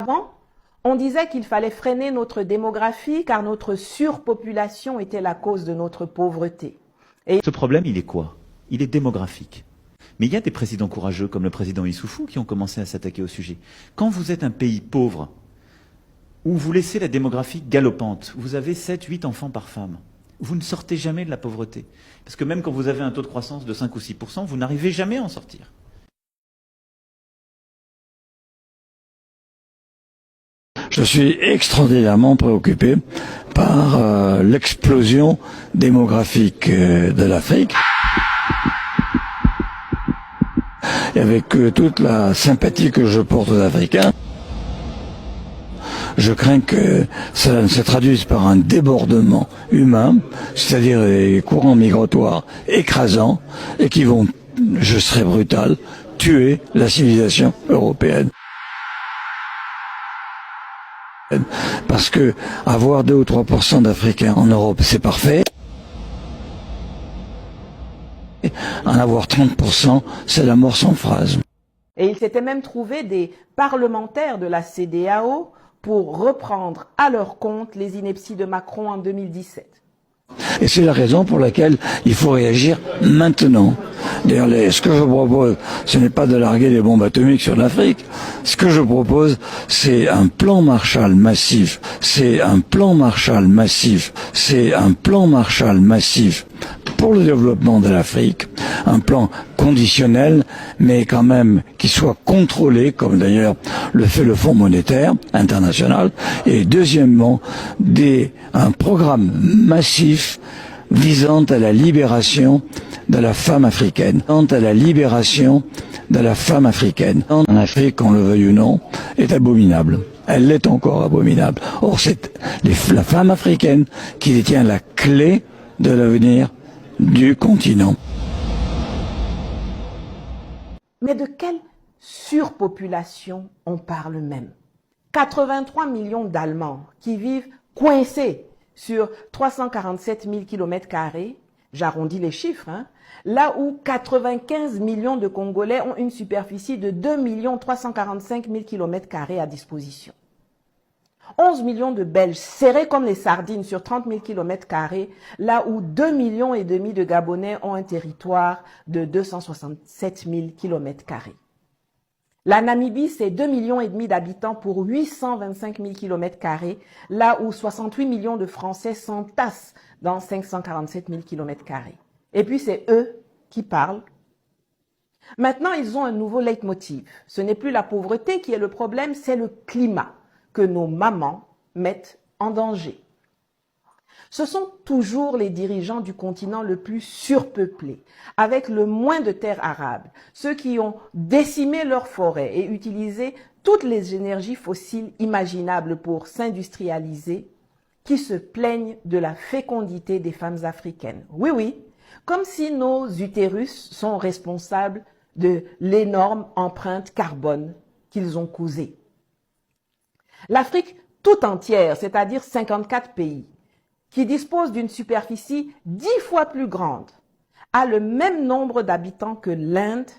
Avant, on disait qu'il fallait freiner notre démographie car notre surpopulation était la cause de notre pauvreté. Et ce problème, il est quoi? Il est démographique. Mais il y a des présidents courageux comme le président Issoufou qui ont commencé à s'attaquer au sujet. Quand vous êtes un pays pauvre, où vous laissez la démographie galopante, vous avez 7, 8 enfants par femme, vous ne sortez jamais de la pauvreté. Parce que même quand vous avez un taux de croissance de 5 ou 6%, vous n'arrivez jamais à en sortir. Je suis extraordinairement préoccupé par l'explosion démographique de l'Afrique. Et avec toute la sympathie que je porte aux Africains, je crains que ça ne se traduise par un débordement humain, c'est-à-dire des courants migratoires écrasants et qui vont, je serai brutal, tuer la civilisation européenne. Parce que avoir 2 ou 3% d'Africains en Europe, c'est parfait. En avoir 30%, c'est la mort sans phrase. Et il s'était même trouvé des parlementaires de la CEDEAO pour reprendre à leur compte les inepties de Macron en 2017. Et c'est la raison pour laquelle il faut réagir maintenant. D'ailleurs, ce que je propose, ce n'est pas de larguer des bombes atomiques sur l'Afrique. Ce que je propose, c'est un plan Marshall massif. C'est un plan Marshall massif. C'est un plan Marshall massif pour le développement de l'Afrique. Un plan conditionnel, mais quand même qui soit contrôlé, comme d'ailleurs le fait le Fonds monétaire international. Et deuxièmement, un programme massif visant à la libération de la femme africaine. Visant à la libération de la femme africaine. En Afrique, qu'on le veuille ou non, est abominable. Elle l'est encore abominable. Or, c'est la femme africaine qui détient la clé de l'avenir du continent. Mais de quelle surpopulation on parle même? 83 millions d'Allemands qui vivent coincés sur 347 000 km², j'arrondis les chiffres, là où 95 millions de Congolais ont une superficie de 2 345 000 km² à disposition. 11 millions de Belges serrés comme les sardines sur 30 000 km², là où 2,5 millions de Gabonais ont un territoire de 267 000 km². La Namibie, c'est 2,5 millions d'habitants pour 825 000 km², là où 68 millions de Français s'entassent dans 547 000 km². Et puis c'est eux qui parlent. Maintenant, ils ont un nouveau leitmotiv. Ce n'est plus la pauvreté qui est le problème, c'est le climat que nos mamans mettent en danger. Ce sont toujours les dirigeants du continent le plus surpeuplé, avec le moins de terres arables, ceux qui ont décimé leurs forêts et utilisé toutes les énergies fossiles imaginables pour s'industrialiser, qui se plaignent de la fécondité des femmes africaines. Oui, oui, comme si nos utérus sont responsables de l'énorme empreinte carbone qu'ils ont causée. L'Afrique tout entière, c'est-à-dire 54 pays, qui dispose d'une superficie 10 fois plus grande, a le même nombre d'habitants que l'Inde,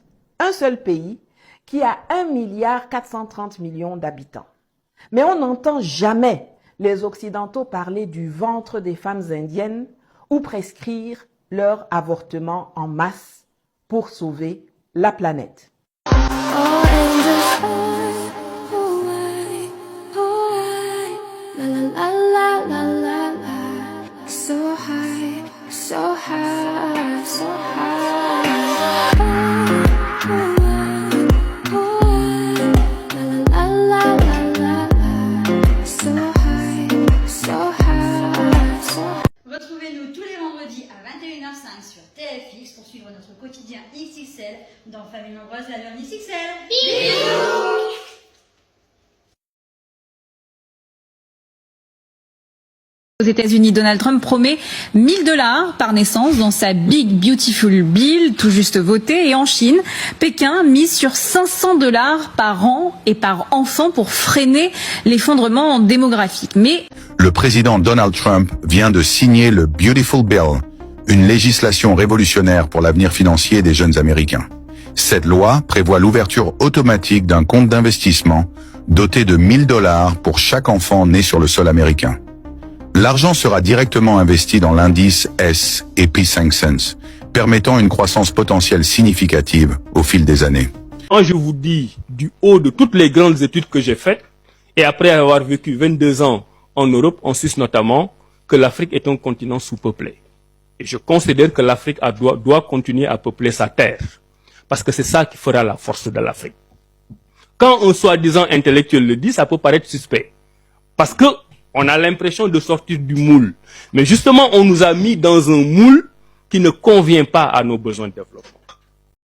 un seul pays, qui a 1,430 milliard d'habitants. Mais on n'entend jamais les Occidentaux parler du ventre des femmes indiennes ou prescrire leur avortement en masse pour sauver la planète. Retrouvez-nous tous les vendredis à 21h05 sur TFX pour suivre notre quotidien XXL dans Famille Nombreuse, la Learn XXL. Bisous. Aux États-Unis, Donald Trump promet $1000 par naissance dans sa Big Beautiful Bill, tout juste votée. Et en Chine, Pékin mise sur $500 par an et par enfant pour freiner l'effondrement démographique. Mais le président Donald Trump vient de signer le Beautiful Bill, une législation révolutionnaire pour l'avenir financier des jeunes Américains. Cette loi prévoit l'ouverture automatique d'un compte d'investissement doté de $1000 pour chaque enfant né sur le sol américain. L'argent sera directement investi dans l'indice S&P 500, permettant une croissance potentielle significative au fil des années. Quand je vous dis du haut de toutes les grandes études que j'ai faites, et après avoir vécu 22 ans en Europe, en Suisse notamment, que l'Afrique est un continent sous-peuplé. Et je considère que l'Afrique doit continuer à peupler sa terre. Parce que c'est ça qui fera la force de l'Afrique. Quand un soi-disant intellectuel le dit, ça peut paraître suspect. Parce que on a l'impression de sortir du moule. Mais justement, on nous a mis dans un moule qui ne convient pas à nos besoins de développement.